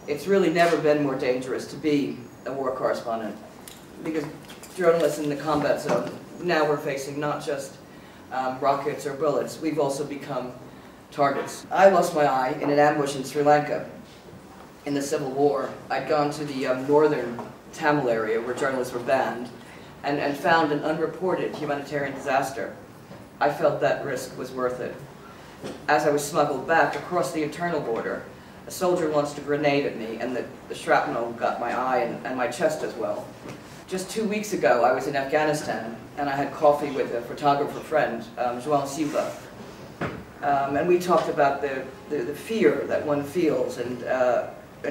it's really never been more dangerous to be a war correspondent, because journalists in the combat zone, now we're facing not just rockets or bullets, we've also become targets. I lost my eye in an ambush in Sri Lanka in the Civil War. I'd gone to the northern Tamil area where journalists were banned and found an unreported humanitarian disaster. I felt that risk was worth it. As I was smuggled back across the internal border, a soldier launched a grenade at me, and the shrapnel got my eye and my chest as well. Just 2 weeks ago, I was in Afghanistan, and I had coffee with a photographer friend, João Silva. And we talked about the fear that one feels, and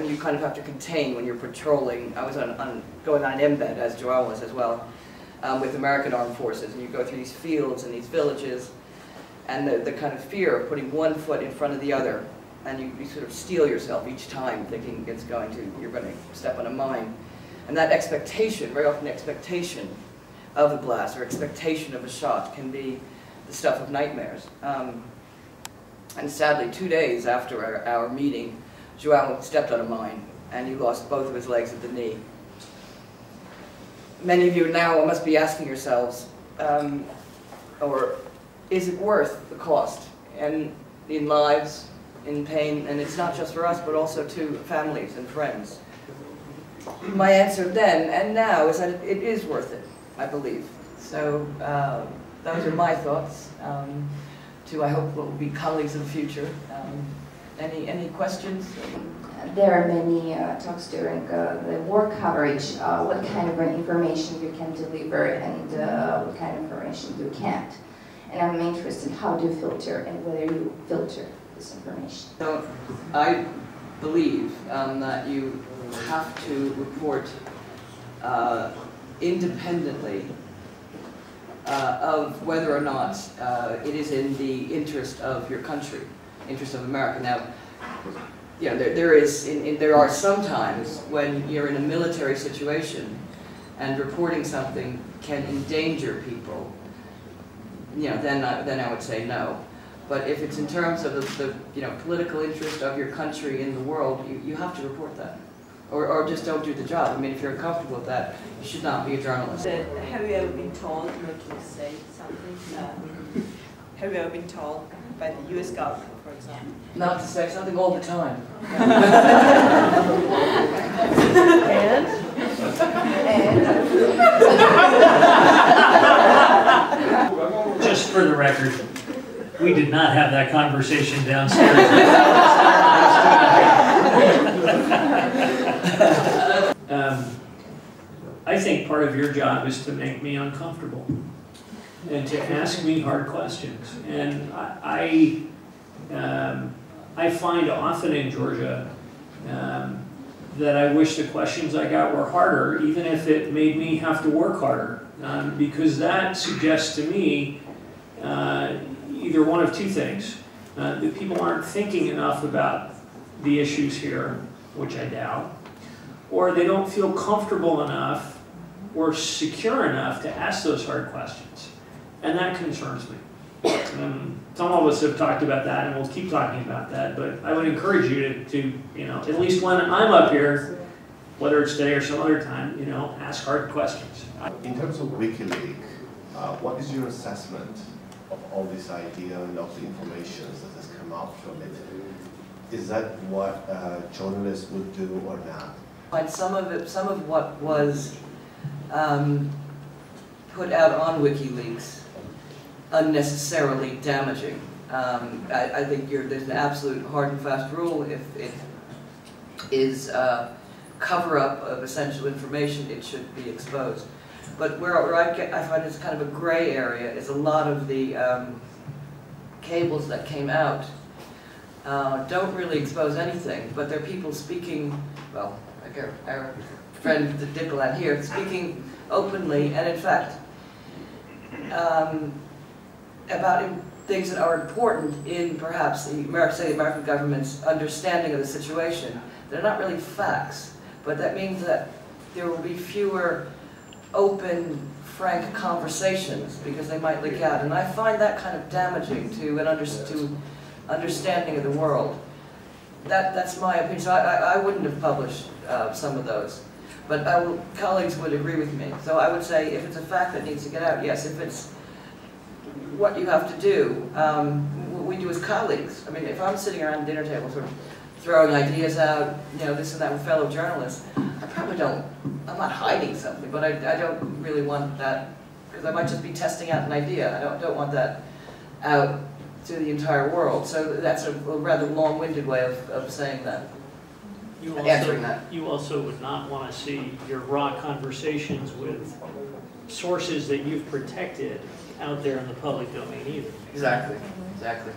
you kind of have to contain when you're patrolling. I was going on an embed, as João was as well, with American Armed Forces, and you go through these fields and these villages, and the kind of fear of putting one foot in front of the other, and you sort of steel yourself each time, thinking you're going to step on a mine. And that expectation, very often expectation of a blast or expectation of a shot, can be the stuff of nightmares. And sadly, 2 days after our meeting, João stepped on a mine, and he lost both of his legs at the knee. Many of you now must be asking yourselves, or is it worth the cost? And in lives, in pain, and it's not just for us, but also to families and friends. My answer then and now is that it is worth it, I believe. So those are my thoughts. To, I hope, what will be colleagues in the future. Any questions? There are many talks during the war coverage, what kind of information you can deliver and what kind of information you can't. And I'm interested in how do you filter and whether you filter this information. So I believe that you have to report independently of whether or not it is in the interest of your country, interest of America. Now, you know, there are some times when you're in a military situation and reporting something can endanger people. You know, then I would say no. But if it's in terms of the political interest of your country in the world, you have to report that. Or just don't do the job. I mean, if you're uncomfortable with that, you should not be a journalist. Have you ever been told not to say something? Have you ever been told by the US government, for example? Not to say something all the time. Just for the record, we did not have that conversation downstairs. I think part of your job is to make me uncomfortable and to ask me hard questions. And I find often in Georgia that I wish the questions I got were harder, even if it made me have to work harder, because that suggests to me either one of two things. That people aren't thinking enough about the issues here, which I doubt, or they don't feel comfortable enough or secure enough to ask those hard questions. And that concerns me. Some of us have talked about that, and we'll keep talking about that, but I would encourage you to at least when I'm up here, whether it's today or some other time, ask hard questions. In terms of WikiLeaks, what is your assessment of all this idea and of the information that has come out from it? Is that what journalists would do or not? But some of what was put out on WikiLeaks unnecessarily damaging. I think there's an absolute hard and fast rule. If it is cover-up of essential information, it should be exposed. But where I find it's kind of a gray area is a lot of the cables that came out don't really expose anything, but they're people speaking, well, like our friend, the diplomat here, speaking openly and in fact about things that are important in perhaps the American government's understanding of the situation. They're not really facts, but that means that there will be fewer open, frank conversations because they might leak out. And I find that kind of damaging to an understanding of the world. that's my opinion. So I wouldn't have published some of those. But colleagues would agree with me. So I would say if it's a fact that needs to get out, yes. If it's what you have to do, what we do as colleagues. I mean, if I'm sitting around a dinner table sort of throwing ideas out, you know, this and that with fellow journalists, I probably don't, I'm not hiding something, but I don't really want that, because I might just be testing out an idea. I don't want that out to the entire world. So that's a rather long-winded way of saying that. You also would not want to see your raw conversations with sources that you've protected out there in the public domain either. Exactly, exactly.